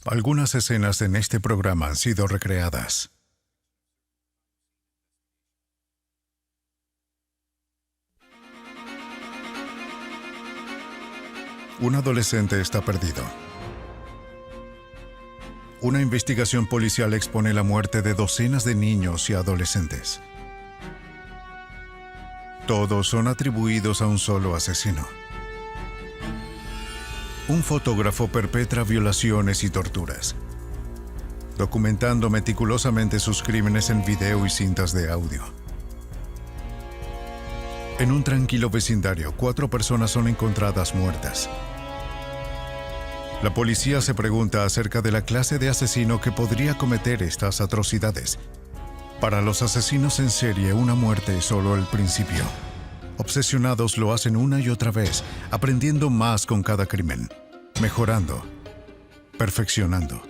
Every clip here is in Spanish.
Algunas escenas en este programa han sido recreadas. Un adolescente está perdido. Una investigación policial expone la muerte de docenas de niños y adolescentes. Todos son atribuidos a un solo asesino. Un fotógrafo perpetra violaciones y torturas, documentando meticulosamente sus crímenes en video y cintas de audio. En un tranquilo vecindario, 4 personas son encontradas muertas. La policía se pregunta acerca de la clase de asesino que podría cometer estas atrocidades. Para los asesinos en serie, una muerte es solo el principio. Obsesionados lo hacen una y otra vez, aprendiendo más con cada crimen, mejorando, perfeccionando.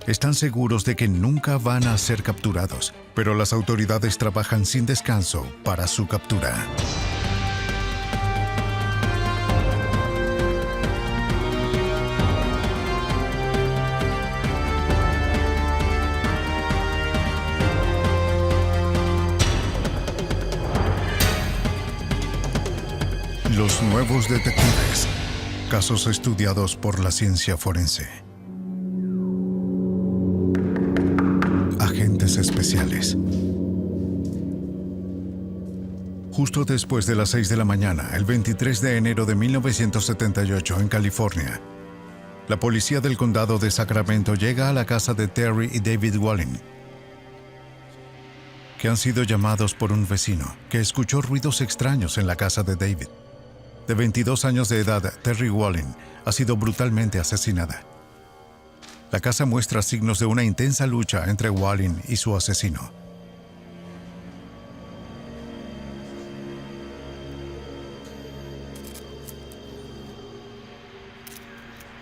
Están seguros de que nunca van a ser capturados, pero las autoridades trabajan sin descanso para su captura. Los nuevos detectives. Casos estudiados por la ciencia forense. Agentes especiales. Justo después de las 6 de la mañana, el 23 de enero de 1978, en California, la policía del condado de Sacramento llega a la casa de Terry y David Wallin, que han sido llamados por un vecino que escuchó ruidos extraños en la casa de David. De 22 años de edad, Terry Wallin ha sido brutalmente asesinada. La casa muestra signos de una intensa lucha entre Wallin y su asesino.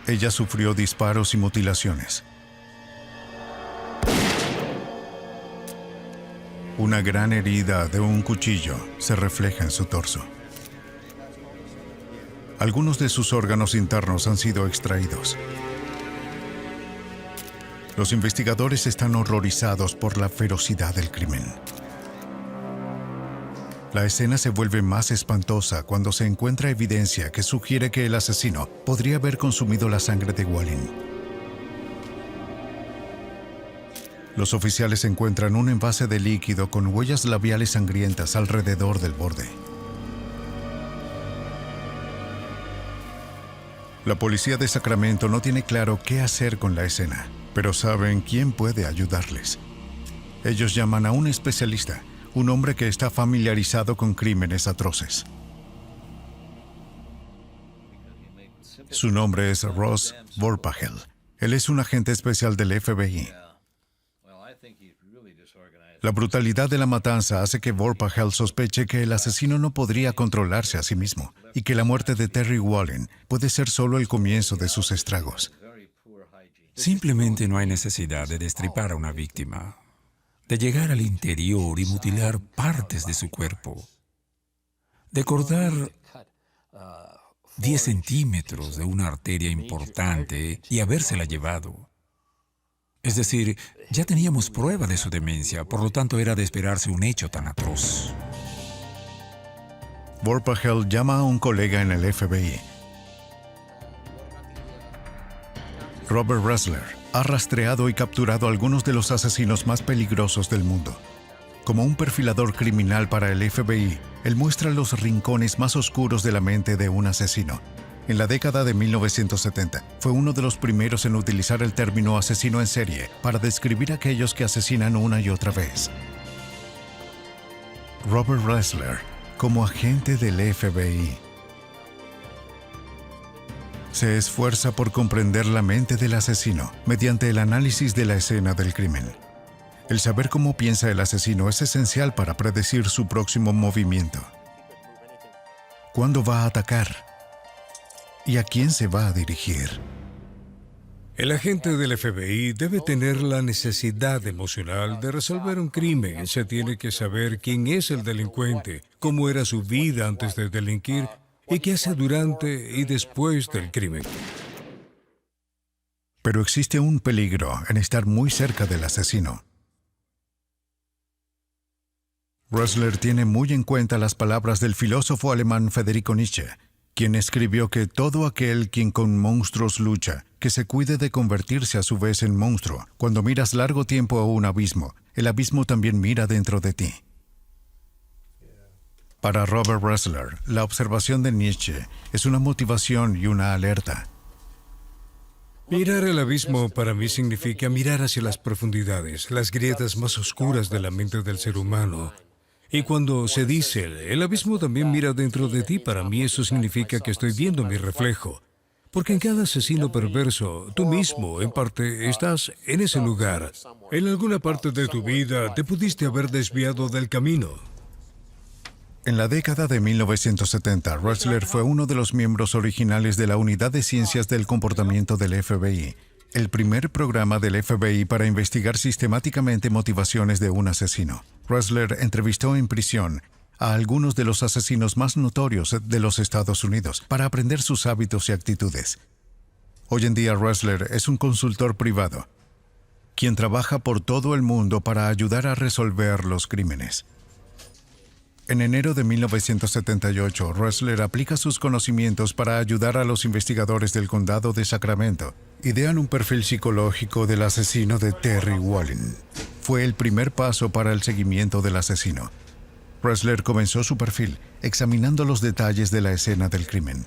Ella sufrió disparos y mutilaciones. Una gran herida de un cuchillo se refleja en su torso. Algunos de sus órganos internos han sido extraídos. Los investigadores están horrorizados por la ferocidad del crimen. La escena se vuelve más espantosa cuando se encuentra evidencia que sugiere que el asesino podría haber consumido la sangre de Wallin. Los oficiales encuentran un envase de líquido con huellas labiales sangrientas alrededor del borde. La policía de Sacramento no tiene claro qué hacer con la escena, pero saben quién puede ayudarles. Ellos llaman a un especialista, un hombre que está familiarizado con crímenes atroces. Su nombre es Ross Vorpagel. Él es un agente especial del FBI. La brutalidad de la matanza hace que Vorpagel sospeche que el asesino no podría controlarse a sí mismo y que la muerte de Terry Wallin puede ser solo el comienzo de sus estragos. Simplemente no hay necesidad de destripar a una víctima, de llegar al interior y mutilar partes de su cuerpo, de cortar 10 centímetros de una arteria importante y habérsela llevado. Es decir, ya teníamos prueba de su demencia, por lo tanto era de esperarse un hecho tan atroz. Vorpagel llama a un colega en el FBI. Robert Ressler ha rastreado y capturado a algunos de los asesinos más peligrosos del mundo. Como un perfilador criminal para el FBI, él muestra los rincones más oscuros de la mente de un asesino. En la década de 1970, fue uno de los primeros en utilizar el término asesino en serie para describir a aquellos que asesinan una y otra vez. Robert Ressler, como agente del FBI, se esfuerza por comprender la mente del asesino mediante el análisis de la escena del crimen. El saber cómo piensa el asesino es esencial para predecir su próximo movimiento. ¿Cuándo va a atacar? ¿Y a quién se va a dirigir? El agente del FBI debe tener la necesidad emocional de resolver un crimen. Se tiene que saber quién es el delincuente, cómo era su vida antes de delinquir y qué hace durante y después del crimen. Pero existe un peligro en estar muy cerca del asesino. Ressler tiene muy en cuenta las palabras del filósofo alemán Friedrich Nietzsche, quien escribió que todo aquel quien con monstruos lucha, que se cuide de convertirse a su vez en monstruo. Cuando miras largo tiempo a un abismo, el abismo también mira dentro de ti. Para Robert Ressler, la observación de Nietzsche es una motivación y una alerta. Mirar el abismo para mí significa mirar hacia las profundidades, las grietas más oscuras de la mente del ser humano. Y cuando se dice, el abismo también mira dentro de ti, para mí eso significa que estoy viendo mi reflejo. Porque en cada asesino perverso, tú mismo, en parte, estás en ese lugar. En alguna parte de tu vida te pudiste haber desviado del camino. En la década de 1970, Ressler fue uno de los miembros originales de la Unidad de Ciencias del Comportamiento del FBI, el primer programa del FBI para investigar sistemáticamente motivaciones de un asesino. Ressler entrevistó en prisión a algunos de los asesinos más notorios de los Estados Unidos para aprender sus hábitos y actitudes. Hoy en día Ressler es un consultor privado, quien trabaja por todo el mundo para ayudar a resolver los crímenes. En enero de 1978, Ressler aplica sus conocimientos para ayudar a los investigadores del condado de Sacramento. Idean un perfil psicológico del asesino de Terry Wallin. Fue el primer paso para el seguimiento del asesino. Ressler comenzó su perfil examinando los detalles de la escena del crimen.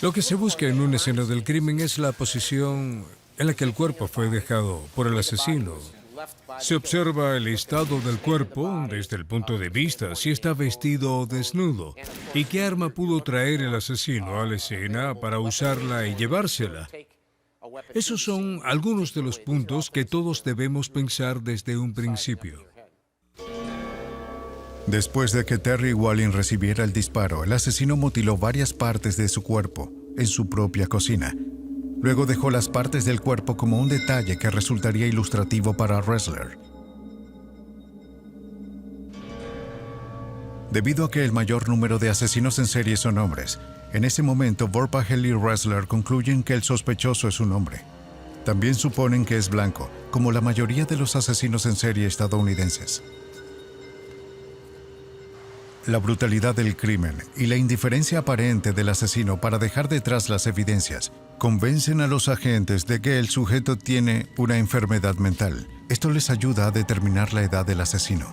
Lo que se busca en una escena del crimen es la posición en la que el cuerpo fue dejado por el asesino. Se observa el estado del cuerpo desde el punto de vista si está vestido o desnudo y qué arma pudo traer el asesino a la escena para usarla y llevársela. Esos son algunos de los puntos que todos debemos pensar desde un principio. Después de que Terry Wallin recibiera el disparo, el asesino mutiló varias partes de su cuerpo en su propia cocina. Luego dejó las partes del cuerpo como un detalle que resultaría ilustrativo para Ressler. Debido a que el mayor número de asesinos en serie son hombres, en ese momento Vorpagel y Ressler concluyen que el sospechoso es un hombre. También suponen que es blanco, como la mayoría de los asesinos en serie estadounidenses. La brutalidad del crimen y la indiferencia aparente del asesino para dejar detrás las evidencias convencen a los agentes de que el sujeto tiene una enfermedad mental. Esto les ayuda a determinar la edad del asesino.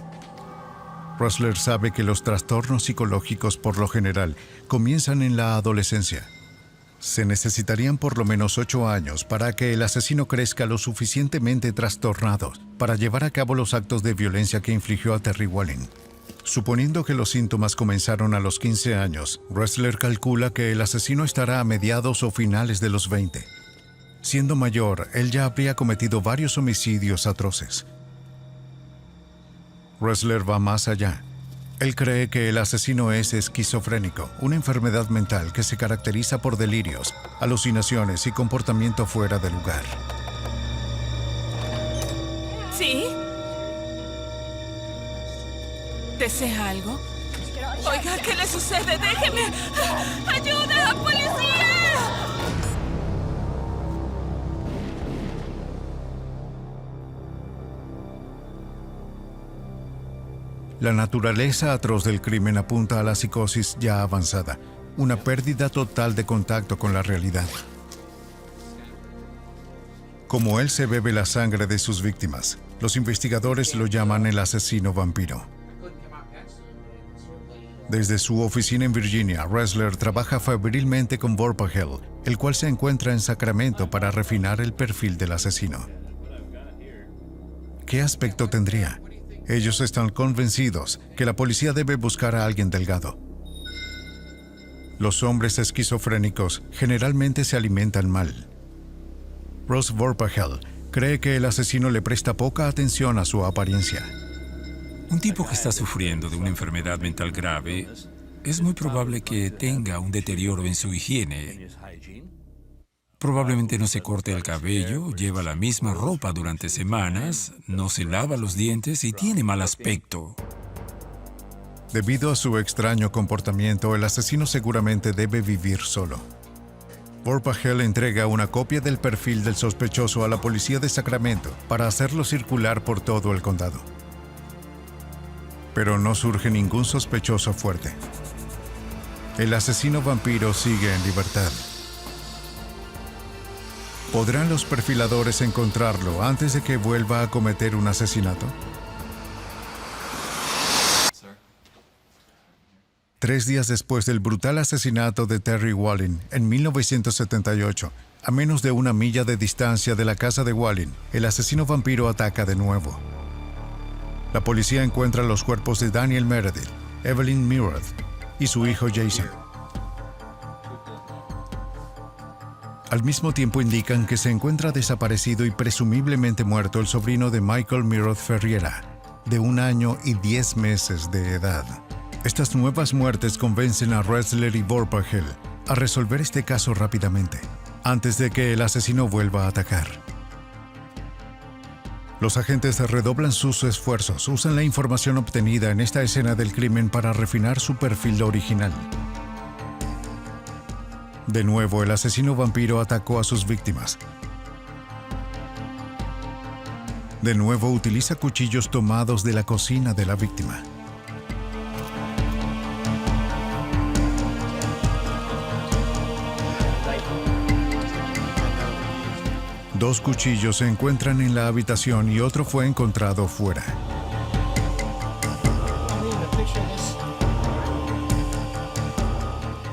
Ressler sabe que los trastornos psicológicos por lo general comienzan en la adolescencia. Se necesitarían por lo menos 8 años para que el asesino crezca lo suficientemente trastornado para llevar a cabo los actos de violencia que infligió a Terry Wallin. Suponiendo que los síntomas comenzaron a los 15 años, Ressler calcula que el asesino estará a mediados o finales de los 20. Siendo mayor, él ya habría cometido varios homicidios atroces. Ressler va más allá. Él cree que el asesino es esquizofrénico, una enfermedad mental que se caracteriza por delirios, alucinaciones y comportamiento fuera de lugar. ¿Sí? ¿Desea algo? Oiga, ¿qué le sucede? ¡Déjeme! ¡Ayuda, policía! La naturaleza atroz del crimen apunta a la psicosis ya avanzada, una pérdida total de contacto con la realidad. Como él se bebe la sangre de sus víctimas, los investigadores lo llaman el asesino vampiro. Desde su oficina en Virginia, Ressler trabaja febrilmente con Vorpagel, el cual se encuentra en Sacramento para refinar el perfil del asesino. ¿Qué aspecto tendría? Ellos están convencidos que la policía debe buscar a alguien delgado. Los hombres esquizofrénicos generalmente se alimentan mal. Ross Vorpagel cree que el asesino le presta poca atención a su apariencia. Un tipo que está sufriendo de una enfermedad mental grave es muy probable que tenga un deterioro en su higiene. Probablemente no se corte el cabello, lleva la misma ropa durante semanas, no se lava los dientes y tiene mal aspecto. Debido a su extraño comportamiento, el asesino seguramente debe vivir solo. Vorpagel entrega una copia del perfil del sospechoso a la policía de Sacramento para hacerlo circular por todo el condado. Pero no surge ningún sospechoso fuerte. El asesino vampiro sigue en libertad. ¿Podrán los perfiladores encontrarlo antes de que vuelva a cometer un asesinato? 3 días después del brutal asesinato de Terry Wallin en 1978, a menos de 1 milla de distancia de la casa de Wallin, el asesino vampiro ataca de nuevo. La policía encuentra los cuerpos de Daniel Meredith, Evelyn Mirath y su hijo Jason. Al mismo tiempo indican que se encuentra desaparecido y presumiblemente muerto el sobrino de Michael Mirath Ferriera, de 1 año y 10 meses de edad. Estas nuevas muertes convencen a Ressler y Vorpagel a resolver este caso rápidamente, antes de que el asesino vuelva a atacar. Los agentes redoblan sus esfuerzos, usan la información obtenida en esta escena del crimen para refinar su perfil original. De nuevo, el asesino vampiro atacó a sus víctimas. De nuevo, utiliza cuchillos tomados de la cocina de la víctima. Dos cuchillos se encuentran en la habitación y otro fue encontrado fuera.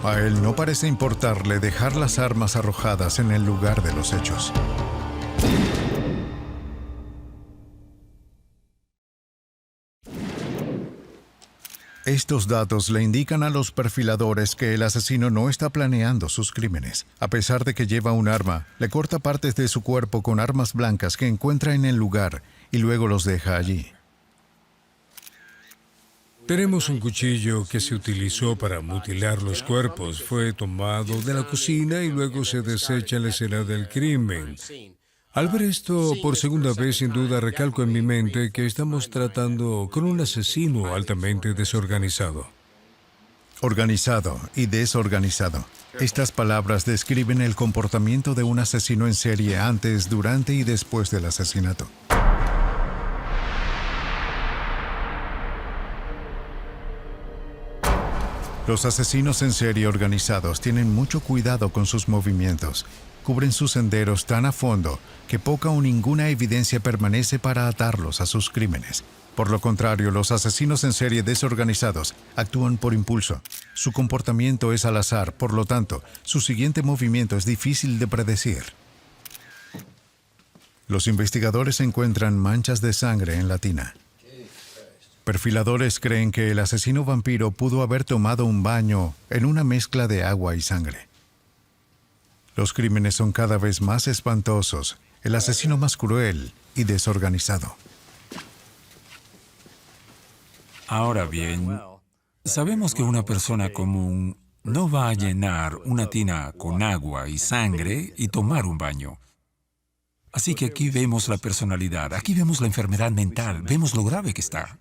A él no parece importarle dejar las armas arrojadas en el lugar de los hechos. Estos datos le indican a los perfiladores que el asesino no está planeando sus crímenes. A pesar de que lleva un arma, le corta partes de su cuerpo con armas blancas que encuentra en el lugar y luego los deja allí. Tenemos un cuchillo que se utilizó para mutilar los cuerpos. Fue tomado de la cocina y luego se desecha en la escena del crimen. Al ver esto por segunda vez, sin duda recalco en mi mente que estamos tratando con un asesino altamente desorganizado. Organizado y desorganizado. Estas palabras describen el comportamiento de un asesino en serie antes, durante y después del asesinato. Los asesinos en serie organizados tienen mucho cuidado con sus movimientos. Cubren sus senderos tan a fondo que poca o ninguna evidencia permanece para atarlos a sus crímenes. Por lo contrario, los asesinos en serie desorganizados actúan por impulso. Su comportamiento es al azar, por lo tanto, su siguiente movimiento es difícil de predecir. Los investigadores encuentran manchas de sangre en la tina. Perfiladores creen que el asesino vampiro pudo haber tomado un baño en una mezcla de agua y sangre. Los crímenes son cada vez más espantosos, el asesino más cruel y desorganizado. Ahora bien, sabemos que una persona común no va a llenar una tina con agua y sangre y tomar un baño. Así que aquí vemos la personalidad, aquí vemos la enfermedad mental, vemos lo grave que está.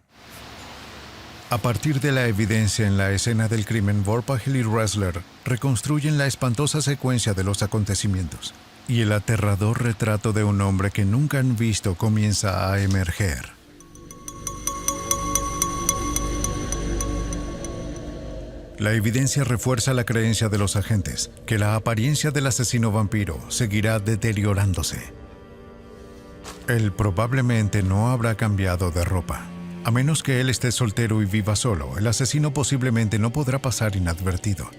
A partir de la evidencia en la escena del crimen, Vorpagel y Ressler reconstruyen la espantosa secuencia de los acontecimientos. Y el aterrador retrato de un hombre que nunca han visto comienza a emerger. La evidencia refuerza la creencia de los agentes que la apariencia del asesino vampiro seguirá deteriorándose. Él probablemente no habrá cambiado de ropa. A menos que él esté soltero y viva solo, el asesino posiblemente no podrá pasar inadvertido.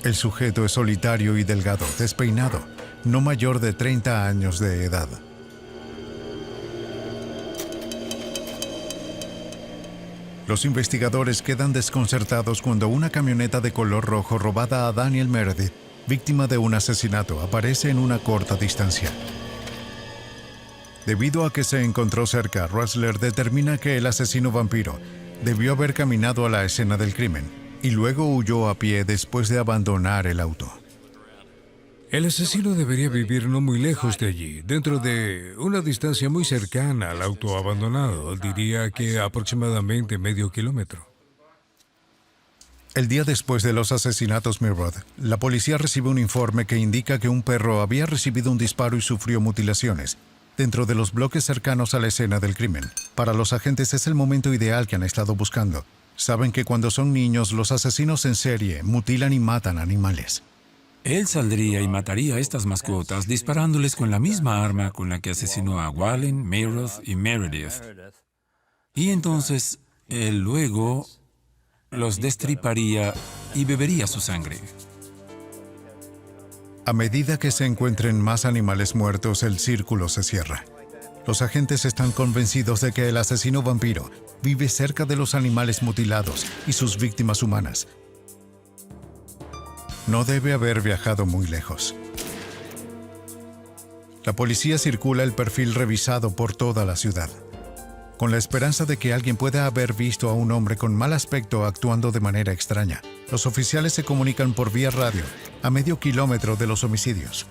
El sujeto es solitario y delgado, despeinado, no mayor de 30 años de edad. Los investigadores quedan desconcertados cuando una camioneta de color rojo robada a Daniel Meredith, víctima de un asesinato, aparece en una corta distancia. Debido a que se encontró cerca, Ressler determina que el asesino vampiro debió haber caminado a la escena del crimen y luego huyó a pie después de abandonar el auto. El asesino debería vivir no muy lejos de allí, dentro de una distancia muy cercana al auto abandonado, diría que aproximadamente medio kilómetro. El día después de los asesinatos Mirrod, la policía recibe un informe que indica que un perro había recibido un disparo y sufrió mutilaciones dentro de los bloques cercanos a la escena del crimen. Para los agentes es el momento ideal que han estado buscando. Saben que cuando son niños, los asesinos en serie mutilan y matan animales. Él saldría y mataría a estas mascotas disparándoles con la misma arma con la que asesinó a Wallen, Mirrod y Meredith. Y entonces, él luego los destriparía y bebería su sangre. A medida que se encuentren más animales muertos, el círculo se cierra. Los agentes están convencidos de que el asesino vampiro vive cerca de los animales mutilados y sus víctimas humanas. No debe haber viajado muy lejos. La policía circula el perfil revisado por toda la ciudad, con la esperanza de que alguien pueda haber visto a un hombre con mal aspecto actuando de manera extraña. Los oficiales se comunican por vía radio, a medio kilómetro de los homicidios.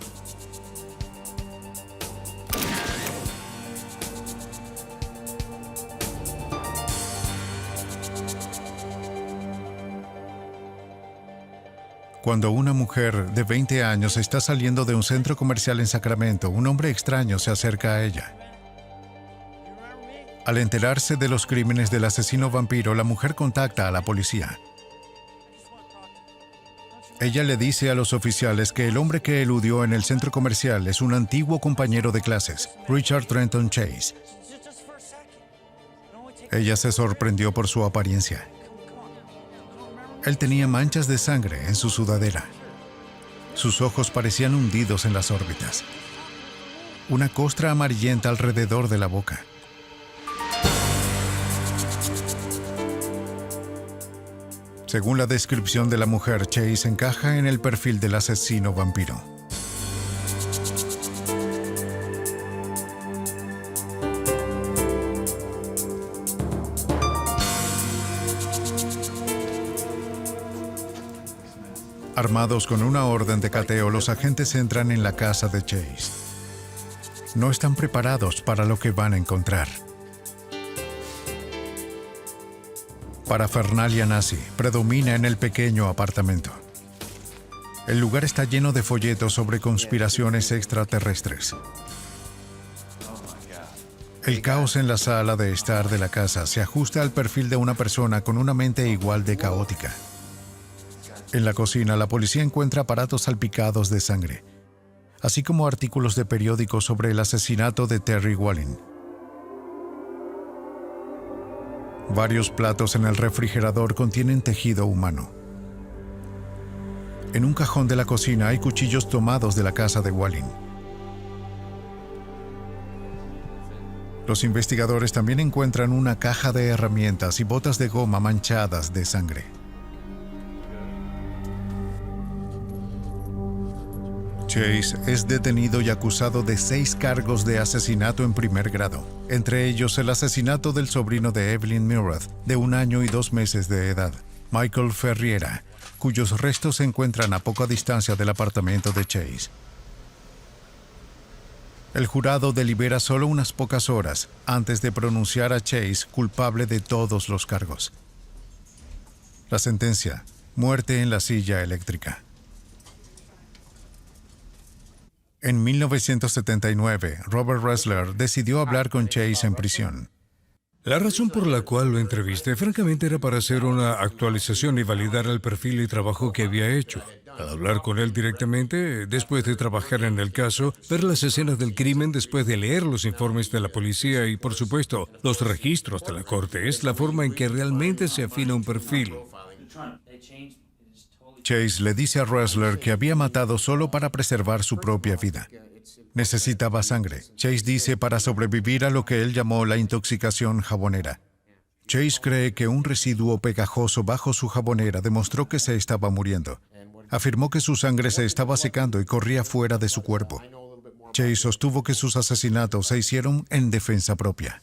Cuando una mujer de 20 años está saliendo de un centro comercial en Sacramento, un hombre extraño se acerca a ella. Al enterarse de los crímenes del asesino vampiro, la mujer contacta a la policía. Ella le dice a los oficiales que el hombre que eludió en el centro comercial es un antiguo compañero de clases, Richard Trenton Chase. Ella se sorprendió por su apariencia. Él tenía manchas de sangre en su sudadera. Sus ojos parecían hundidos en las órbitas. Una costra amarillenta alrededor de la boca. Según la descripción de la mujer, Chase encaja en el perfil del asesino vampiro. Armados con una orden de cateo, los agentes entran en la casa de Chase. No están preparados para lo que van a encontrar. Parafernalia nazi predomina en el pequeño apartamento. El lugar está lleno de folletos sobre conspiraciones extraterrestres. El caos en la sala de estar de la casa se ajusta al perfil de una persona con una mente igual de caótica. En la cocina, la policía encuentra aparatos salpicados de sangre, así como artículos de periódicos sobre el asesinato de Terry Wallen. Varios platos en el refrigerador contienen tejido humano. En un cajón de la cocina hay cuchillos tomados de la casa de Wallen. Los investigadores también encuentran una caja de herramientas y botas de goma manchadas de sangre. Chase es detenido y acusado de 6 cargos de asesinato en primer grado, entre ellos el asesinato del sobrino de Evelyn Mirrod, de 1 año y 2 meses de edad, Michael Ferriera, cuyos restos se encuentran a poca distancia del apartamento de Chase. El jurado delibera solo unas pocas horas antes de pronunciar a Chase culpable de todos los cargos. La sentencia: muerte en la silla eléctrica. En 1979, Robert Ressler decidió hablar con Chase en prisión. La razón por la cual lo entrevisté, francamente, era para hacer una actualización y validar el perfil y trabajo que había hecho. Al hablar con él directamente, después de trabajar en el caso, ver las escenas del crimen, después de leer los informes de la policía y, por supuesto, los registros de la corte, es la forma en que realmente se afina un perfil. Chase le dice a Ressler que había matado solo para preservar su propia vida. Necesitaba sangre. Chase dice para sobrevivir a lo que él llamó la intoxicación jabonera. Chase cree que un residuo pegajoso bajo su jabonera demostró que se estaba muriendo. Afirmó que su sangre se estaba secando y corría fuera de su cuerpo. Chase sostuvo que sus asesinatos se hicieron en defensa propia.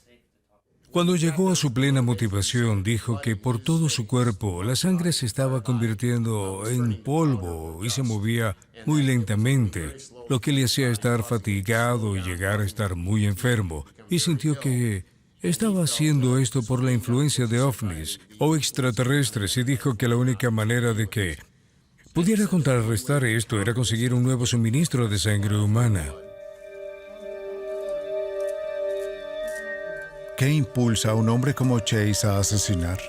Cuando llegó a su plena motivación, dijo que por todo su cuerpo la sangre se estaba convirtiendo en polvo y se movía muy lentamente, lo que le hacía estar fatigado y llegar a estar muy enfermo, y sintió que Estaba haciendo esto por la influencia de ovnis o extraterrestres y dijo que la única manera de que pudiera contrarrestar esto era conseguir un nuevo suministro de sangre humana. ¿Qué impulsa a un hombre como Chase a asesinar?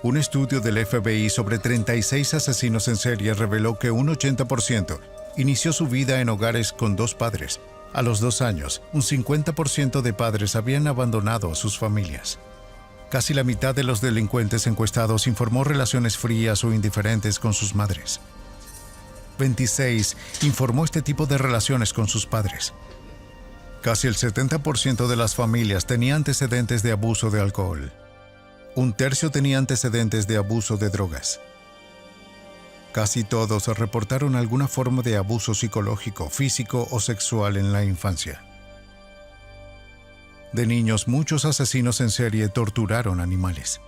Un estudio del FBI sobre 36 asesinos en serie reveló que un 80% inició su vida en hogares con dos padres. A los 2 años, un 50% de padres habían abandonado a sus familias. Casi la mitad de los delincuentes encuestados informó relaciones frías o indiferentes con sus madres. 26 informó este tipo de relaciones con sus padres. Casi el 70% de las familias tenía antecedentes de abuso de alcohol. Un tercio tenía antecedentes de abuso de drogas. Casi todos reportaron alguna forma de abuso psicológico, físico o sexual en la infancia. De niños, muchos asesinos en serie torturaron animales.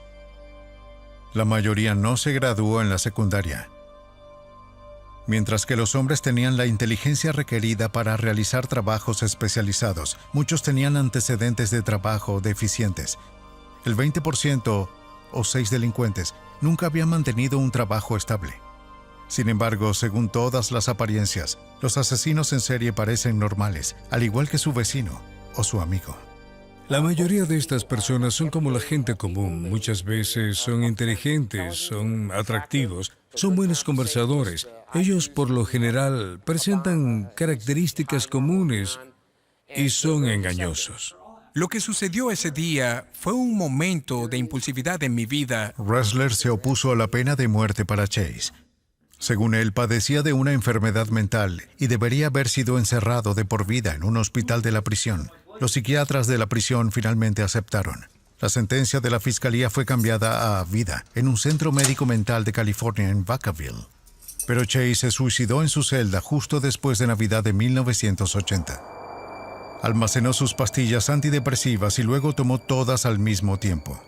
La mayoría no se graduó en la secundaria. Mientras que los hombres tenían la inteligencia requerida para realizar trabajos especializados, muchos tenían antecedentes de trabajo deficientes. El 20% o 6 delincuentes nunca habían mantenido un trabajo estable. Sin embargo, según todas las apariencias, los asesinos en serie parecen normales, al igual que su vecino o su amigo. La mayoría de estas personas son como la gente común. Muchas veces son inteligentes, son atractivos, son buenos conversadores. Ellos, por lo general, presentan características comunes y son engañosos. Lo que sucedió ese día fue un momento de impulsividad en mi vida. Ressler se opuso a la pena de muerte para Chase. Según él, padecía de una enfermedad mental y debería haber sido encerrado de por vida en un hospital de la prisión. Los psiquiatras de la prisión finalmente aceptaron. La sentencia de la fiscalía fue cambiada a vida en un centro médico mental de California en Vacaville. Pero Chase se suicidó en su celda justo después de Navidad de 1980. Almacenó sus pastillas antidepresivas y luego tomó todas al mismo tiempo.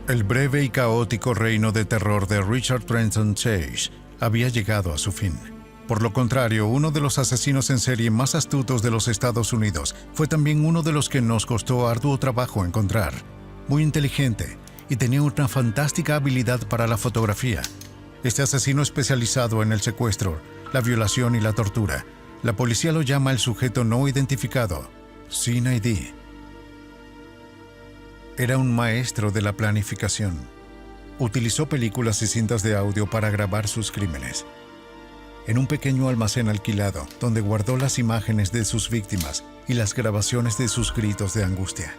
El breve y caótico reino de terror de Richard Trenton Chase había llegado a su fin. Por lo contrario, uno de los asesinos en serie más astutos de los Estados Unidos fue también uno de los que nos costó arduo trabajo encontrar. Muy inteligente y tenía una fantástica habilidad para la fotografía. Este asesino especializado en el secuestro, la violación y la tortura. La policía lo llama el sujeto no identificado, sin ID. Era un maestro de la planificación. Utilizó películas y cintas de audio para grabar sus crímenes. En un pequeño almacén alquilado, donde guardó las imágenes de sus víctimas y las grabaciones de sus gritos de angustia.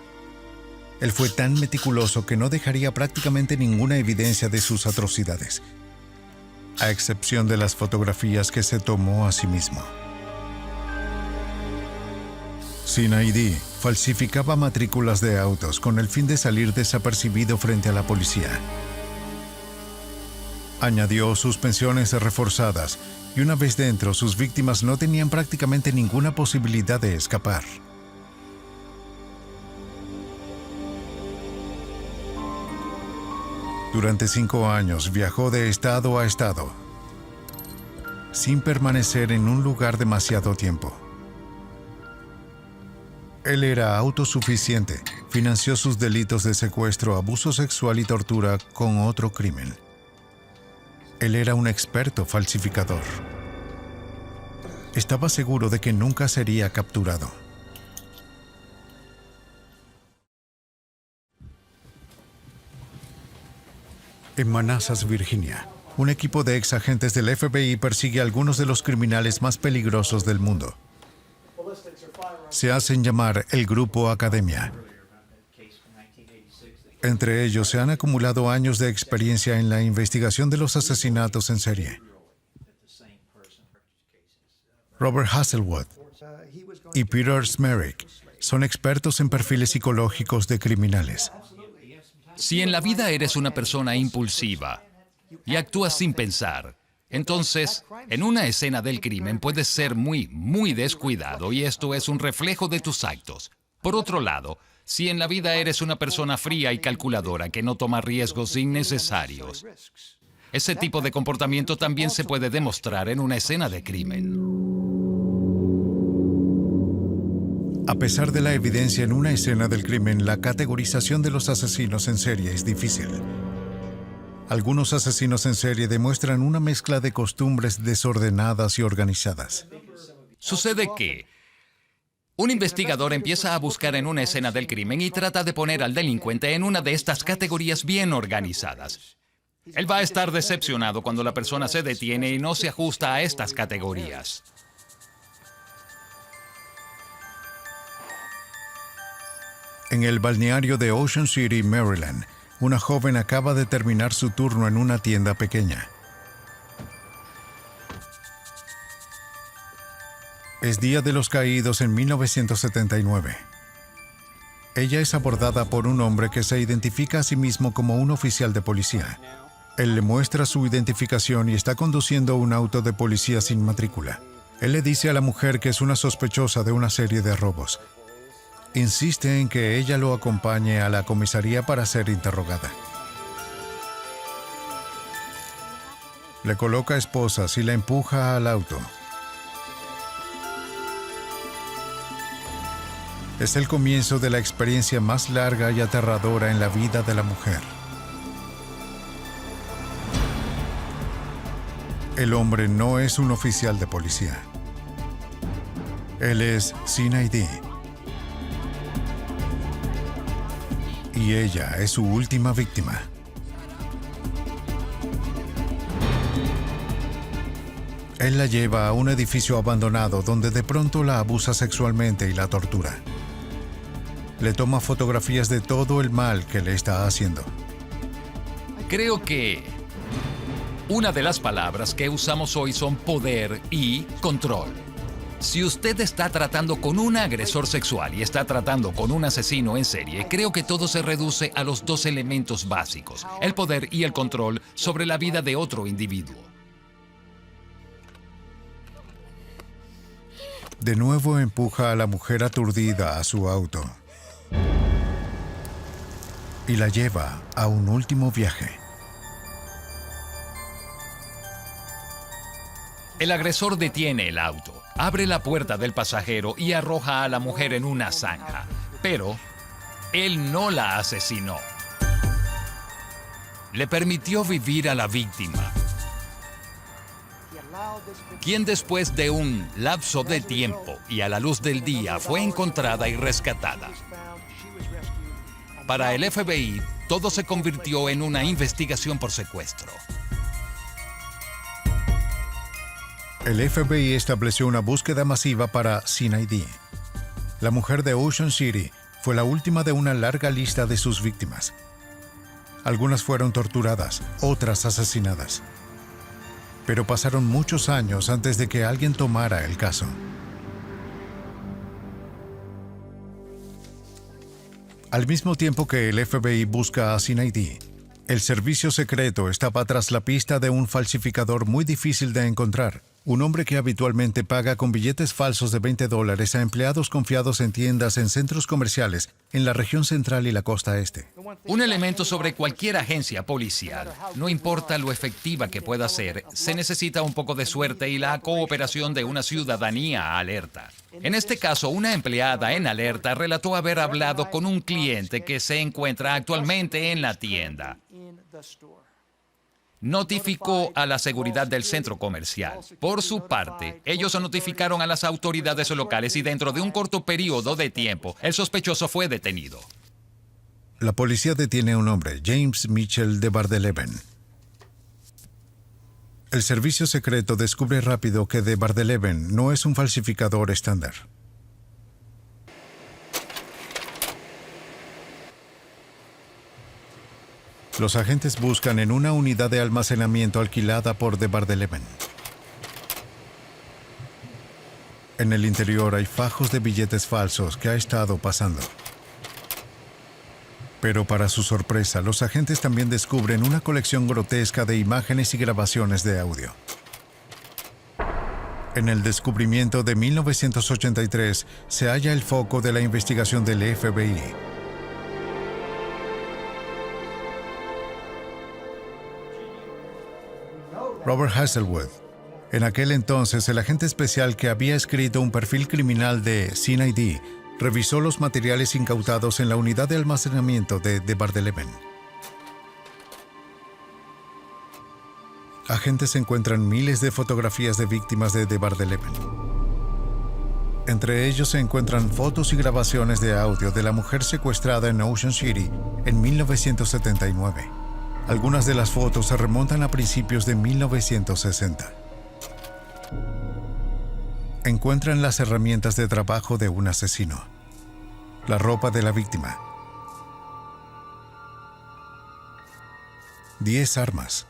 Él fue tan meticuloso que no dejaría prácticamente ninguna evidencia de sus atrocidades, a excepción de las fotografías que se tomó a sí mismo. Sin ID, falsificaba matrículas de autos con el fin de salir desapercibido frente a la policía. Añadió suspensiones reforzadas y una vez dentro, sus víctimas no tenían prácticamente ninguna posibilidad de escapar. Durante 5 años viajó de estado a estado, sin permanecer en un lugar demasiado tiempo. Él era autosuficiente, financió sus delitos de secuestro, abuso sexual y tortura con otro crimen. Él era un experto falsificador. Estaba seguro de que nunca sería capturado. En Manassas, Virginia, un equipo de ex agentes del FBI persigue a algunos de los criminales más peligrosos del mundo. Se hacen llamar el Grupo Academia. Entre ellos se han acumulado años de experiencia en la investigación de los asesinatos en serie. Robert Hasselwood y Peter Smerick son expertos en perfiles psicológicos de criminales. Si en la vida eres una persona impulsiva y actúas sin pensar, entonces, en una escena del crimen puedes ser muy descuidado y esto es un reflejo de tus actos. Por otro lado, si en la vida eres una persona fría y calculadora que no toma riesgos innecesarios, ese tipo de comportamiento también se puede demostrar en una escena de crimen. A pesar de la evidencia en una escena del crimen, la categorización de los asesinos en serie es difícil. Algunos asesinos en serie demuestran una mezcla de costumbres desordenadas y organizadas. Sucede que un investigador empieza a buscar en una escena del crimen y trata de poner al delincuente en una de estas categorías bien organizadas. Él va a estar decepcionado cuando la persona se detiene y no se ajusta a estas categorías. En el balneario de Ocean City, Maryland, una joven acaba de terminar su turno en una tienda pequeña. Es Día de los Caídos en 1979. Ella es abordada por un hombre que se identifica a sí mismo como un oficial de policía. Él le muestra su identificación y está conduciendo un auto de policía sin matrícula. Él le dice a la mujer que es una sospechosa de una serie de robos. Insiste en que ella lo acompañe a la comisaría para ser interrogada. Le coloca esposas y la empuja al auto. Es el comienzo de la experiencia más larga y aterradora en la vida de la mujer. El hombre no es un oficial de policía. Él es CID. Y ella es su última víctima. Él la lleva a un edificio abandonado donde de pronto la abusa sexualmente y la tortura. Le toma fotografías de todo el mal que le está haciendo. Creo que una de las palabras que usamos hoy son poder y control. Si usted está tratando con un agresor sexual y está tratando con un asesino en serie, creo que todo se reduce a los dos elementos básicos, el poder y el control sobre la vida de otro individuo. De nuevo empuja a la mujer aturdida a su auto y la lleva a un último viaje. El agresor detiene el auto, abre la puerta del pasajero y arroja a la mujer en una zanja. Pero él no la asesinó. Le permitió vivir a la víctima, quien después de un lapso de tiempo y a la luz del día fue encontrada y rescatada. Para el FBI, todo se convirtió en una investigación por secuestro. El FBI estableció una búsqueda masiva para CID. La mujer de Ocean City fue la última de una larga lista de sus víctimas. Algunas fueron torturadas, otras asesinadas. Pero pasaron muchos años antes de que alguien tomara el caso. Al mismo tiempo que el FBI busca a CID, el servicio secreto estaba tras la pista de un falsificador muy difícil de encontrar. Un hombre que habitualmente paga con billetes falsos de $20 a empleados confiados en tiendas en centros comerciales en la región central y la costa este. Un elemento sobre cualquier agencia policial, no importa lo efectiva que pueda ser, se necesita un poco de suerte y la cooperación de una ciudadanía alerta. En este caso, una empleada en alerta relató haber hablado con un cliente que se encuentra actualmente en la tienda. Notificó a la seguridad del centro comercial. Por su parte, ellos notificaron a las autoridades locales y dentro de un corto periodo de tiempo, el sospechoso fue detenido. La policía detiene a un hombre, James Mitchell de Bardeleven. El servicio secreto descubre rápido que de Bardeleven no es un falsificador estándar. Los agentes buscan en una unidad de almacenamiento alquilada por de Bardeleven. En el interior hay fajos de billetes falsos que ha estado pasando. Pero para su sorpresa, los agentes también descubren una colección grotesca de imágenes y grabaciones de audio. En el descubrimiento de 1983 se halla el foco de la investigación del FBI. Robert Hasselwood. En aquel entonces, el agente especial que había escrito un perfil criminal de CID revisó los materiales incautados en la unidad de almacenamiento de Bar-de-Leven. Agentes encuentran miles de fotografías de víctimas de Bar-de-Leven. Entre ellos se encuentran fotos y grabaciones de audio de la mujer secuestrada en Ocean City en 1979. Algunas de las fotos se remontan a principios de 1960. Encuentran las herramientas de trabajo de un asesino, la ropa de la víctima, 10 armas,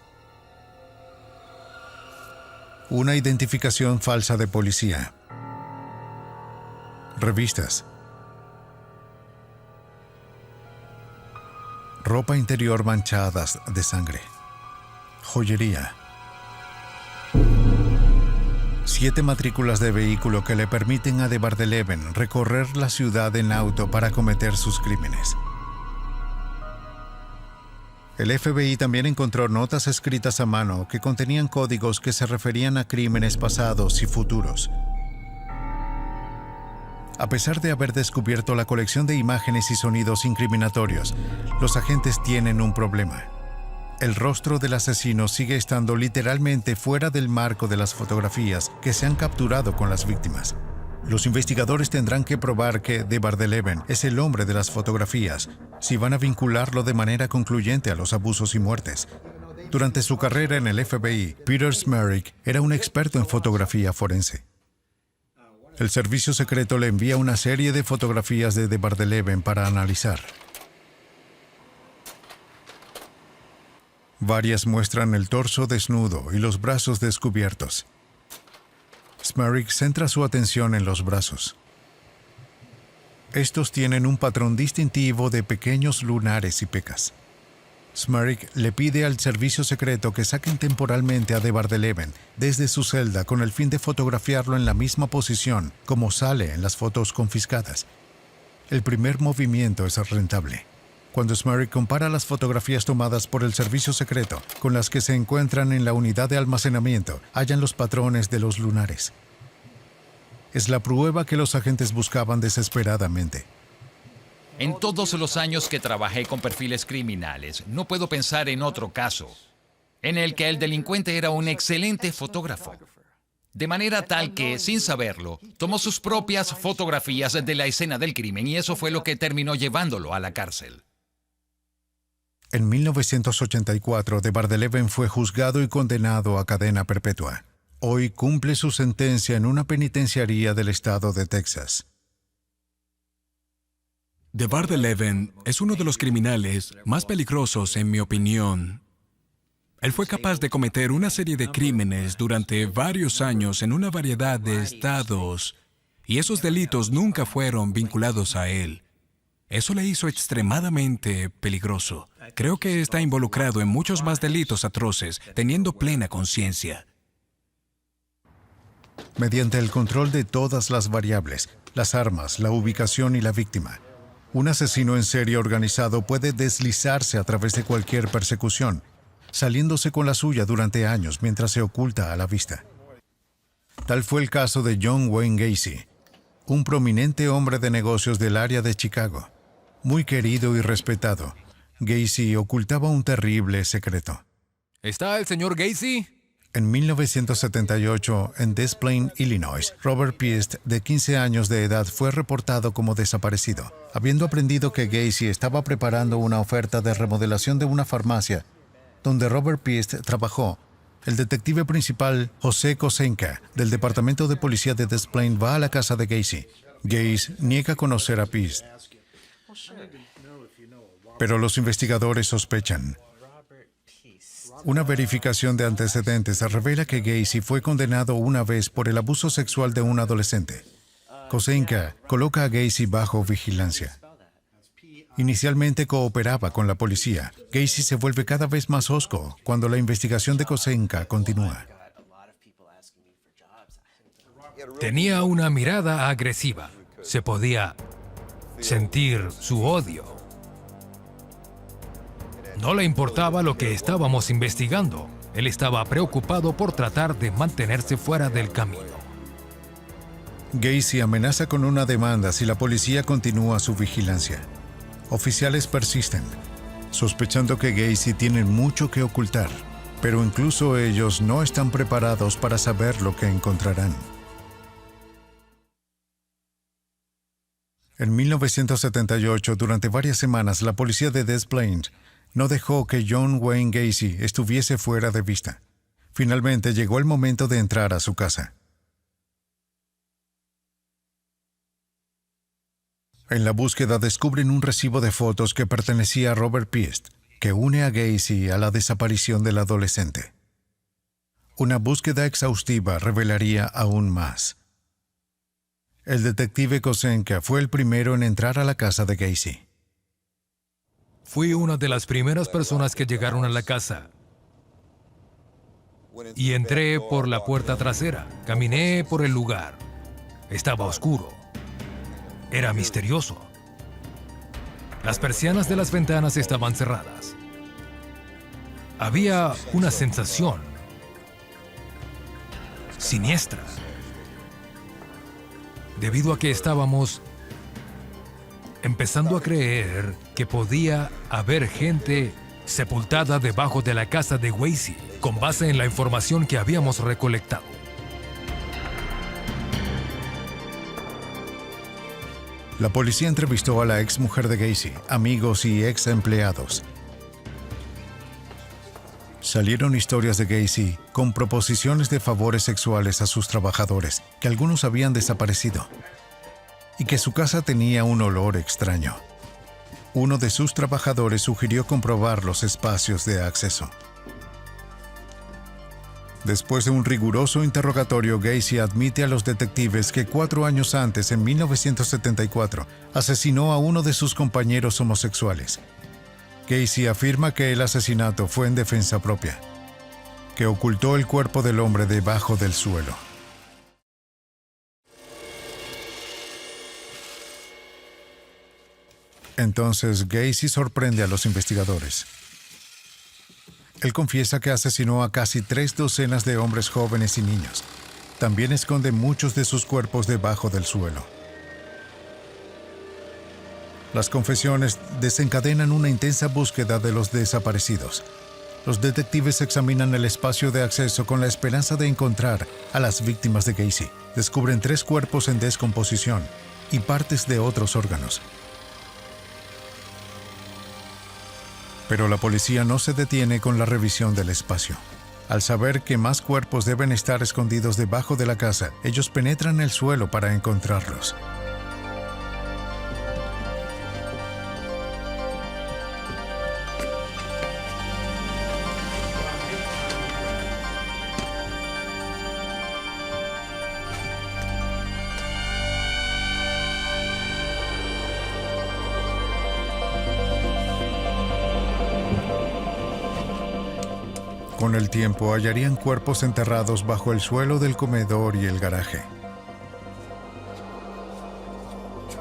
una identificación falsa de policía, revistas, ropa interior manchadas de sangre, joyería, 7 matrículas de vehículo que le permiten a Bar-de-Leven recorrer la ciudad en auto para cometer sus crímenes. El FBI también encontró notas escritas a mano que contenían códigos que se referían a crímenes pasados y futuros. A pesar de haber descubierto la colección de imágenes y sonidos incriminatorios, los agentes tienen un problema. El rostro del asesino sigue estando literalmente fuera del marco de las fotografías que se han capturado con las víctimas. Los investigadores tendrán que probar que Bar-de-Leven es el hombre de las fotografías si van a vincularlo de manera concluyente a los abusos y muertes. Durante su carrera en el FBI, Peter Smerick era un experto en fotografía forense. El servicio secreto le envía una serie de fotografías de Bar-de-Leven para analizar. Varias muestran el torso desnudo y los brazos descubiertos. Smerick centra su atención en los brazos. Estos tienen un patrón distintivo de pequeños lunares y pecas. Smerick le pide al servicio secreto que saquen temporalmente a Bar-de-Leven desde su celda con el fin de fotografiarlo en la misma posición como sale en las fotos confiscadas. El primer movimiento es rentable. Cuando Smerick compara las fotografías tomadas por el servicio secreto con las que se encuentran en la unidad de almacenamiento, hallan los patrones de los lunares. Es la prueba que los agentes buscaban desesperadamente. En todos los años que trabajé con perfiles criminales, no puedo pensar en otro caso en el que el delincuente era un excelente fotógrafo. De manera tal que, sin saberlo, tomó sus propias fotografías de la escena del crimen y eso fue lo que terminó llevándolo a la cárcel. En 1984, Bar-de-Leven fue juzgado y condenado a cadena perpetua. Hoy cumple su sentencia en una penitenciaría del estado de Texas. Bar-de-Leven es uno de los criminales más peligrosos, en mi opinión. Él fue capaz de cometer una serie de crímenes durante varios años en una variedad de estados, y esos delitos nunca fueron vinculados a él. Eso le hizo extremadamente peligroso. Creo que está involucrado en muchos más delitos atroces, teniendo plena conciencia. Mediante el control de todas las variables, las armas, la ubicación y la víctima, un asesino en serie organizado puede deslizarse a través de cualquier persecución, saliéndose con la suya durante años mientras se oculta a la vista. Tal fue el caso de John Wayne Gacy, un prominente hombre de negocios del área de Chicago. Muy querido y respetado, Gacy ocultaba un terrible secreto. ¿Está el señor Gacy? En 1978, en Des Plaines, Illinois, Robert Piest, de 15 años de edad, fue reportado como desaparecido. Habiendo aprendido que Gacy estaba preparando una oferta de remodelación de una farmacia donde Robert Piest trabajó, el detective principal, José Kosenka, del Departamento de Policía de Des Plaines, va a la casa de Gacy. Gacy niega conocer a Piest, pero los investigadores sospechan. Una verificación de antecedentes revela que Gacy fue condenado una vez por el abuso sexual de un adolescente. Kosenka coloca a Gacy bajo vigilancia. Inicialmente cooperaba con la policía. Gacy se vuelve cada vez más hosco cuando la investigación de Kosenka continúa. Tenía una mirada agresiva. Se podía sentir su odio. No le importaba lo que estábamos investigando. Él estaba preocupado por tratar de mantenerse fuera del camino. Gacy amenaza con una demanda si la policía continúa su vigilancia. Oficiales persisten, sospechando que Gacy tiene mucho que ocultar, pero incluso ellos no están preparados para saber lo que encontrarán. En 1978, durante varias semanas, la policía de Des Plaines no dejó que John Wayne Gacy estuviese fuera de vista. Finalmente llegó el momento de entrar a su casa. En la búsqueda descubren un recibo de fotos que pertenecía a Robert Piest, que une a Gacy a la desaparición del adolescente. Una búsqueda exhaustiva revelaría aún más. El detective Kosenka fue el primero en entrar a la casa de Gacy. Fui una de las primeras personas que llegaron a la casa. Y entré por la puerta trasera. Caminé por el lugar. Estaba oscuro. Era misterioso. Las persianas de las ventanas estaban cerradas. Había una sensación siniestra, debido a que estábamos empezando a creer que podía haber gente sepultada debajo de la casa de Gacy, con base en la información que habíamos recolectado. La policía entrevistó a la ex mujer de Gacy, amigos y ex empleados. Salieron historias de Gacy con proposiciones de favores sexuales a sus trabajadores, que algunos habían desaparecido, y que su casa tenía un olor extraño. Uno de sus trabajadores sugirió comprobar los espacios de acceso. Después de un riguroso interrogatorio, Gacy admite a los detectives que 4 años antes, en 1974, asesinó a uno de sus compañeros homosexuales. Gacy afirma que el asesinato fue en defensa propia, que ocultó el cuerpo del hombre debajo del suelo. Entonces, Gacy sorprende a los investigadores. Él confiesa que asesinó a casi 3 docenas de hombres jóvenes y niños. También esconde muchos de sus cuerpos debajo del suelo. Las confesiones desencadenan una intensa búsqueda de los desaparecidos. Los detectives examinan el espacio de acceso con la esperanza de encontrar a las víctimas de Gacy. Descubren 3 cuerpos en descomposición y partes de otros órganos. Pero la policía no se detiene con la revisión del espacio. Al saber que más cuerpos deben estar escondidos debajo de la casa, ellos penetran el suelo para encontrarlos. Con el tiempo hallarían cuerpos enterrados bajo el suelo del comedor y el garaje.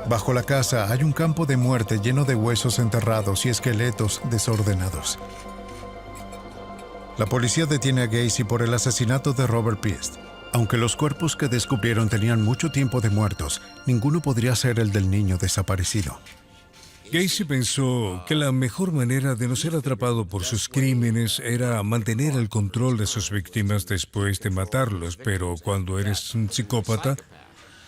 Bajo la casa hay un campo de muerte lleno de huesos enterrados y esqueletos desordenados. La policía detiene a Gacy por el asesinato de Robert Piest. Aunque los cuerpos que descubrieron tenían mucho tiempo de muertos, ninguno podría ser el del niño desaparecido. Gacy pensó que la mejor manera de no ser atrapado por sus crímenes era mantener el control de sus víctimas después de matarlos, pero cuando eres un psicópata,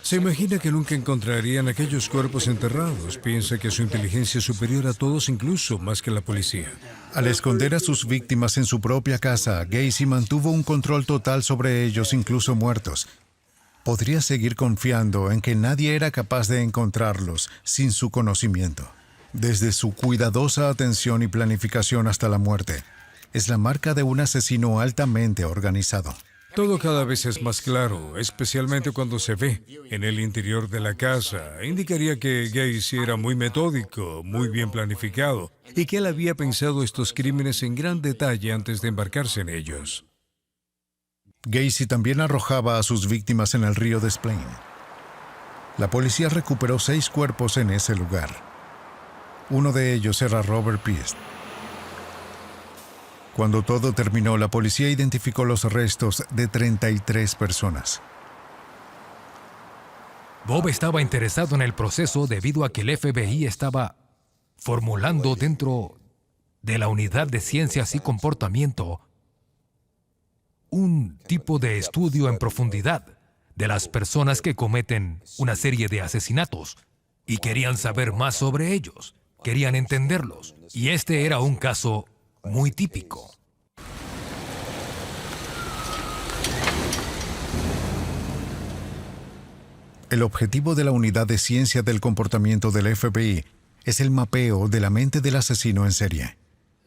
se imagina que nunca encontrarían aquellos cuerpos enterrados. Piensa que su inteligencia es superior a todos, incluso más que la policía. Al esconder a sus víctimas en su propia casa, Gacy mantuvo un control total sobre ellos, incluso muertos. Podría seguir confiando en que nadie era capaz de encontrarlos sin su conocimiento. Desde su cuidadosa atención y planificación hasta la muerte, es la marca de un asesino altamente organizado. Todo cada vez es más claro, especialmente cuando se ve en el interior de la casa. Indicaría que Gacy era muy metódico, muy bien planificado, y que él había pensado estos crímenes en gran detalle antes de embarcarse en ellos. Gacy también arrojaba a sus víctimas en el río Des Plaines. La policía recuperó 6 cuerpos en ese lugar. Uno de ellos era Robert Piest. Cuando todo terminó, la policía identificó los restos de 33 personas. Bob estaba interesado en el proceso debido a que el FBI estaba formulando dentro de la unidad de ciencias y comportamiento un tipo de estudio en profundidad de las personas que cometen una serie de asesinatos y querían saber más sobre ellos, querían entenderlos. Y este era un caso muy típico. El objetivo de la Unidad de Ciencia del Comportamiento del FBI es el mapeo de la mente del asesino en serie.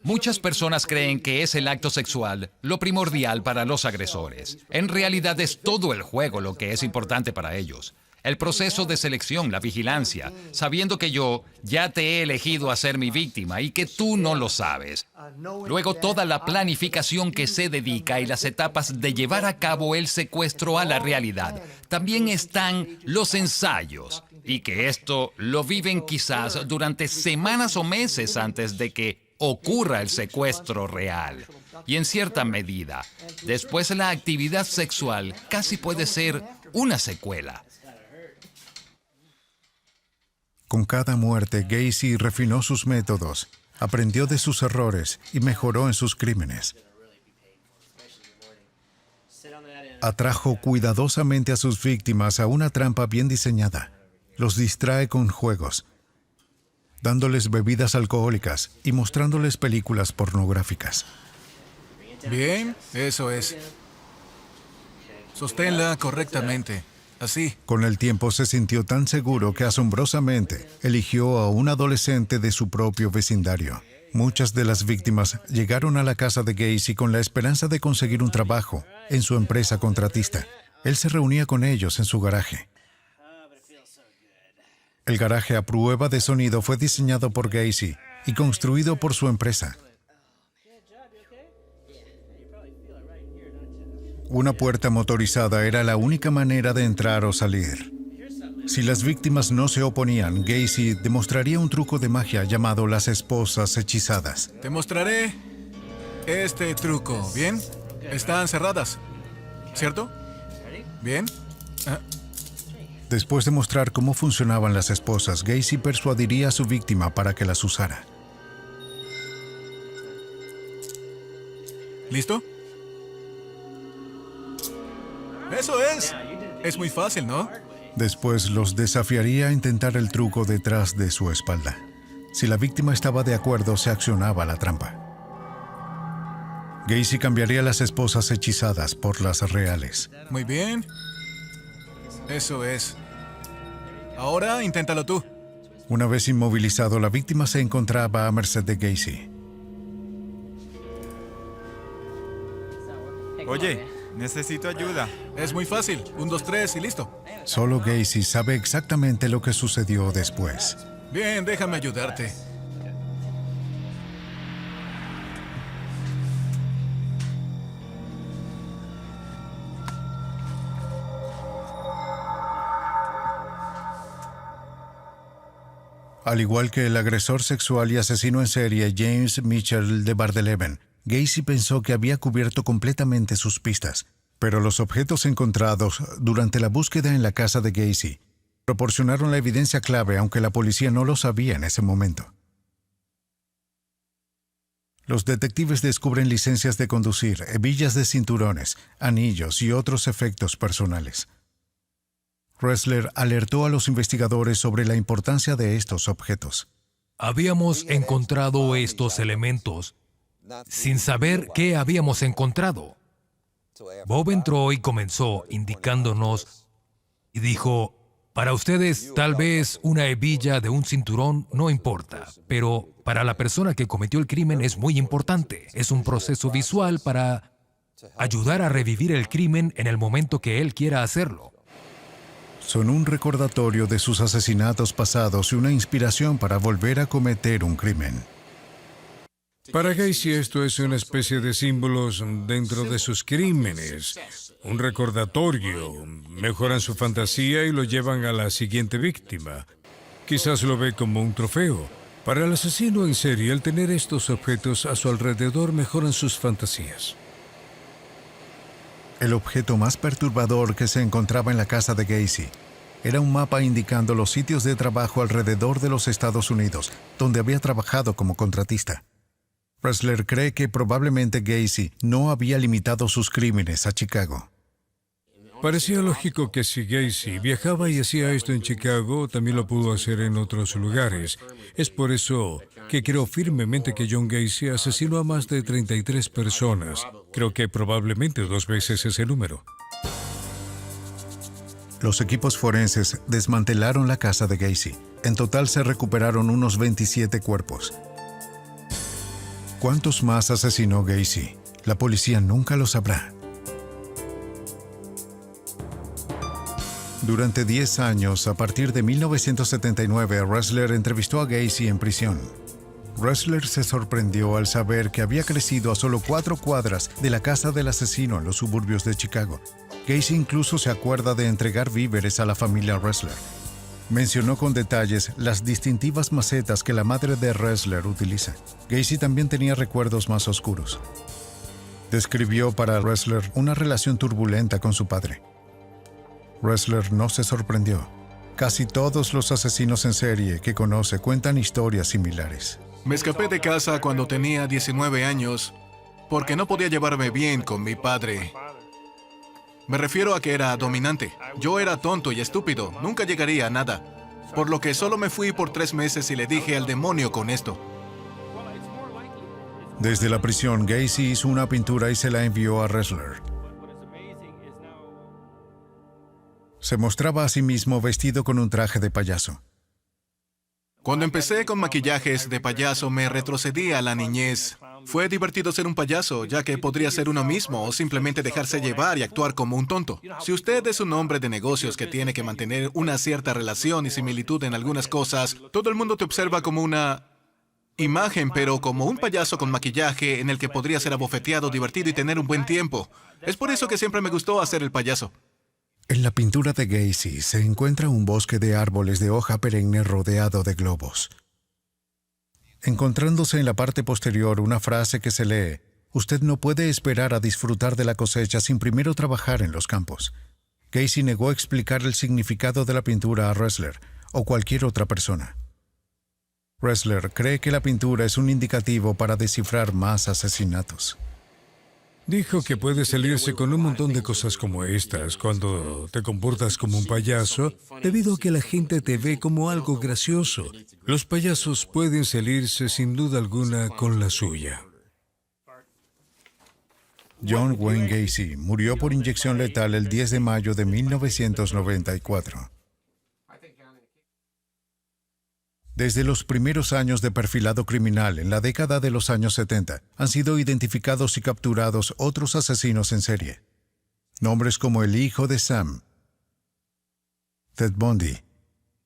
Muchas personas creen que es el acto sexual lo primordial para los agresores. En realidad es todo el juego lo que es importante para ellos. El proceso de selección, la vigilancia, sabiendo que yo ya te he elegido a ser mi víctima y que tú no lo sabes. Luego toda la planificación que se dedica y las etapas de llevar a cabo el secuestro a la realidad. También están los ensayos, y que esto lo viven quizás durante semanas o meses antes de que ocurra el secuestro real. Y en cierta medida, después la actividad sexual casi puede ser una secuela. Con cada muerte, Gacy refinó sus métodos, aprendió de sus errores y mejoró en sus crímenes. Atrajo cuidadosamente a sus víctimas a una trampa bien diseñada. Los distrae con juegos, dándoles bebidas alcohólicas y mostrándoles películas pornográficas. Bien, eso es. Sosténla correctamente. Así. Con el tiempo se sintió tan seguro que asombrosamente eligió a un adolescente de su propio vecindario. Muchas de las víctimas llegaron a la casa de Gacy con la esperanza de conseguir un trabajo en su empresa contratista. Él se reunía con ellos en su garaje. El garaje a prueba de sonido fue diseñado por Gacy y construido por su empresa. Una puerta motorizada era la única manera de entrar o salir. Si las víctimas no se oponían, Gacy demostraría un truco de magia llamado las esposas hechizadas. Te mostraré este truco, ¿bien? Están cerradas, ¿cierto? ¿Bien? Después de mostrar cómo funcionaban las esposas, Gacy persuadiría a su víctima para que las usara. ¿Listo? ¡Eso es! Es muy fácil, ¿no? Después los desafiaría a intentar el truco detrás de su espalda. Si la víctima estaba de acuerdo, se accionaba la trampa. Gacy cambiaría las esposas hechizadas por las reales. Muy bien. Eso es. Ahora inténtalo tú. Una vez inmovilizado, la víctima se encontraba a merced de Gacy. Oye, necesito ayuda. Es muy fácil. 1, 2, 3 y listo. Solo Gacy sabe exactamente lo que sucedió después. Bien, déjame ayudarte. Al igual que el agresor sexual y asesino en serie James Mitchell de Bardeleben, Gacy pensó que había cubierto completamente sus pistas, pero los objetos encontrados durante la búsqueda en la casa de Gacy proporcionaron la evidencia clave, aunque la policía no lo sabía en ese momento. Los detectives descubren licencias de conducir, hebillas de cinturones, anillos y otros efectos personales. Ressler alertó a los investigadores sobre la importancia de estos objetos. Habíamos encontrado estos elementos sin saber qué habíamos encontrado. Bob entró y comenzó indicándonos y dijo, para ustedes tal vez una hebilla de un cinturón no importa, pero para la persona que cometió el crimen es muy importante. Es un proceso visual para ayudar a revivir el crimen en el momento que él quiera hacerlo. Son un recordatorio de sus asesinatos pasados y una inspiración para volver a cometer un crimen. Para Gacy esto es una especie de símbolos dentro de sus crímenes. Un recordatorio. Mejoran su fantasía y lo llevan a la siguiente víctima. Quizás lo ve como un trofeo. Para el asesino en serie, el tener estos objetos a su alrededor mejoran sus fantasías. El objeto más perturbador que se encontraba en la casa de Gacy Era un mapa indicando los sitios de trabajo alrededor de los Estados Unidos, donde había trabajado como contratista. Ressler cree que probablemente Gacy no había limitado sus crímenes a Chicago. Parecía lógico que si Gacy viajaba y hacía esto en Chicago, también lo pudo hacer en otros lugares. Es por eso que creo firmemente que John Gacy asesinó a más de 33 personas. Creo que probablemente 2 veces ese número. Los equipos forenses desmantelaron la casa de Gacy. En total se recuperaron unos 27 cuerpos. ¿Cuántos más asesinó Gacy? La policía nunca lo sabrá. Durante 10 años, a partir de 1979, Ressler entrevistó a Gacy en prisión. Ressler se sorprendió al saber que había crecido a solo 4 cuadras de la casa del asesino en los suburbios de Chicago. Gacy incluso se acuerda de entregar víveres a la familia Ressler. Mencionó con detalles las distintivas macetas que la madre de Ressler utiliza. Gacy también tenía recuerdos más oscuros. Describió para Ressler una relación turbulenta con su padre. Ressler no se sorprendió. Casi todos los asesinos en serie que conoce cuentan historias similares. Me escapé de casa cuando tenía 19 años porque no podía llevarme bien con mi padre. Me refiero a que era dominante. Yo era tonto y estúpido, nunca llegaría a nada. Por lo que solo me fui por 3 meses y le dije al demonio con esto. Desde la prisión, Gacy hizo una pintura y se la envió a Ressler. Se mostraba a sí mismo vestido con un traje de payaso. Cuando empecé con maquillajes de payaso, me retrocedí a la niñez. Fue divertido ser un payaso, ya que podría ser uno mismo o simplemente dejarse llevar y actuar como un tonto. Si usted es un hombre de negocios que tiene que mantener una cierta relación y similitud en algunas cosas, todo el mundo te observa como una imagen, pero como un payaso con maquillaje en el que podría ser abofeteado, divertido y tener un buen tiempo. Es por eso que siempre me gustó hacer el payaso. En la pintura de Gacy se encuentra un bosque de árboles de hoja perenne rodeado de globos. Encontrándose en la parte posterior una frase que se lee: «Usted no puede esperar a disfrutar de la cosecha sin primero trabajar en los campos». Gacy negó explicar el significado de la pintura a Ressler o cualquier otra persona. Ressler cree que la pintura es un indicativo para descifrar más asesinatos. Dijo que puedes salirse con un montón de cosas como estas cuando te comportas como un payaso, debido a que la gente te ve como algo gracioso. Los payasos pueden salirse sin duda alguna con la suya. John Wayne Gacy murió por inyección letal el 10 de mayo de 1994. Desde los primeros años de perfilado criminal en la década de los años 70, han sido identificados y capturados otros asesinos en serie. Nombres como el hijo de Sam, Ted Bundy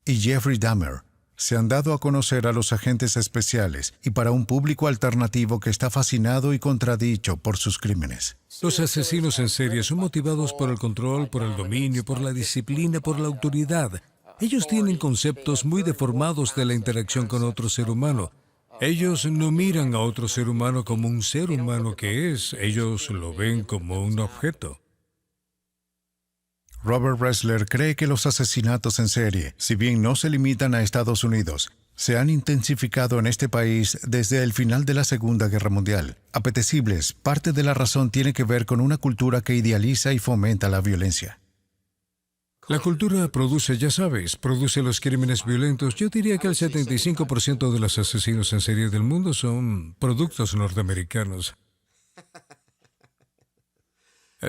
y Jeffrey Dahmer se han dado a conocer a los agentes especiales y para un público alternativo que está fascinado y contradicho por sus crímenes. Los asesinos en serie son motivados por el control, por el dominio, por la disciplina, por la autoridad. Ellos tienen conceptos muy deformados de la interacción con otro ser humano. Ellos no miran a otro ser humano como un ser humano que es. Ellos lo ven como un objeto. Robert Ressler cree que los asesinatos en serie, si bien no se limitan a Estados Unidos, se han intensificado en este país desde el final de la Segunda Guerra Mundial. Apetecibles, parte de la razón tiene que ver con una cultura que idealiza y fomenta la violencia. La cultura produce, ya sabes, produce los crímenes violentos. Yo diría que el 75% de los asesinos en serie del mundo son productos norteamericanos.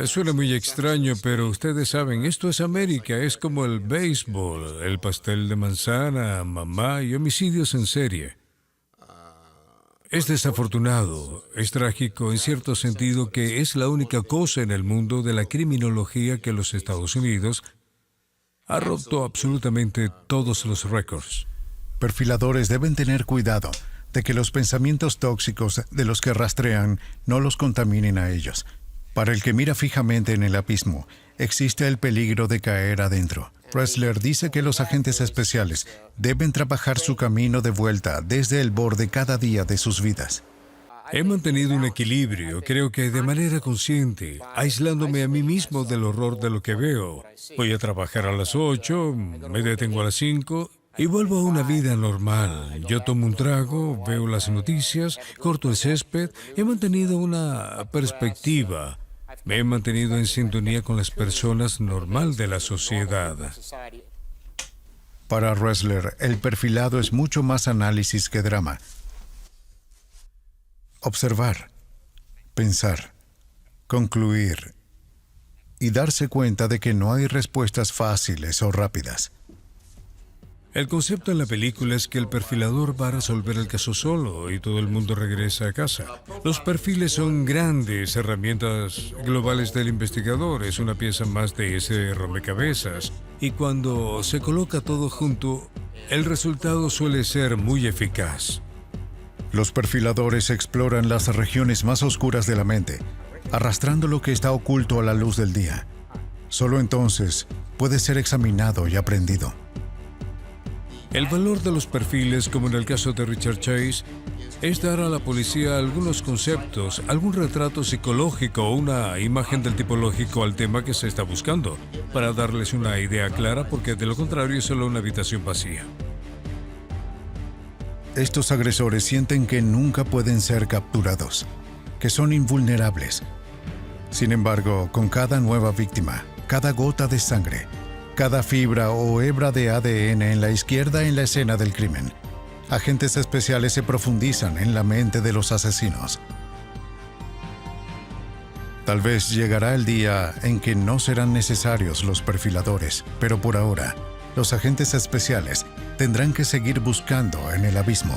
Suena muy extraño, pero ustedes saben, esto es América, es como el béisbol, el pastel de manzana, mamá y homicidios en serie. Es desafortunado, es trágico en cierto sentido que es la única cosa en el mundo de la criminología que los Estados Unidos ha roto absolutamente todos los récords. Perfiladores deben tener cuidado de que los pensamientos tóxicos de los que rastrean no los contaminen a ellos. Para el que mira fijamente en el abismo, existe el peligro de caer adentro. Ressler dice que los agentes especiales deben trabajar su camino de vuelta desde el borde cada día de sus vidas. He mantenido un equilibrio, creo que de manera consciente, aislándome a mí mismo del horror de lo que veo. Voy a trabajar a las 8, me detengo a las 5 y vuelvo a una vida normal. Yo tomo un trago, veo las noticias, corto el césped. He mantenido una perspectiva. Me he mantenido en sintonía con las personas normal de la sociedad. Para Ressler, el perfilado es mucho más análisis que drama. Observar, pensar, concluir y darse cuenta de que no hay respuestas fáciles o rápidas. El concepto en la película es que el perfilador va a resolver el caso solo y todo el mundo regresa a casa. Los perfiles son grandes herramientas globales del investigador, es una pieza más de ese rompecabezas. Y cuando se coloca todo junto, el resultado suele ser muy eficaz. Los perfiladores exploran las regiones más oscuras de la mente, arrastrando lo que está oculto a la luz del día. Solo entonces puede ser examinado y aprendido. El valor de los perfiles, como en el caso de Richard Chase, es dar a la policía algunos conceptos, algún retrato psicológico o una imagen del tipológico al tema que se está buscando, para darles una idea clara, porque de lo contrario es solo una habitación vacía. Estos agresores sienten que nunca pueden ser capturados, que son invulnerables. Sin embargo, con cada nueva víctima, cada gota de sangre, cada fibra o hebra de ADN en la izquierda en la escena del crimen, agentes especiales se profundizan en la mente de los asesinos. Tal vez llegará el día en que no serán necesarios los perfiladores, pero por ahora, los agentes especiales tendrán que seguir buscando en el abismo.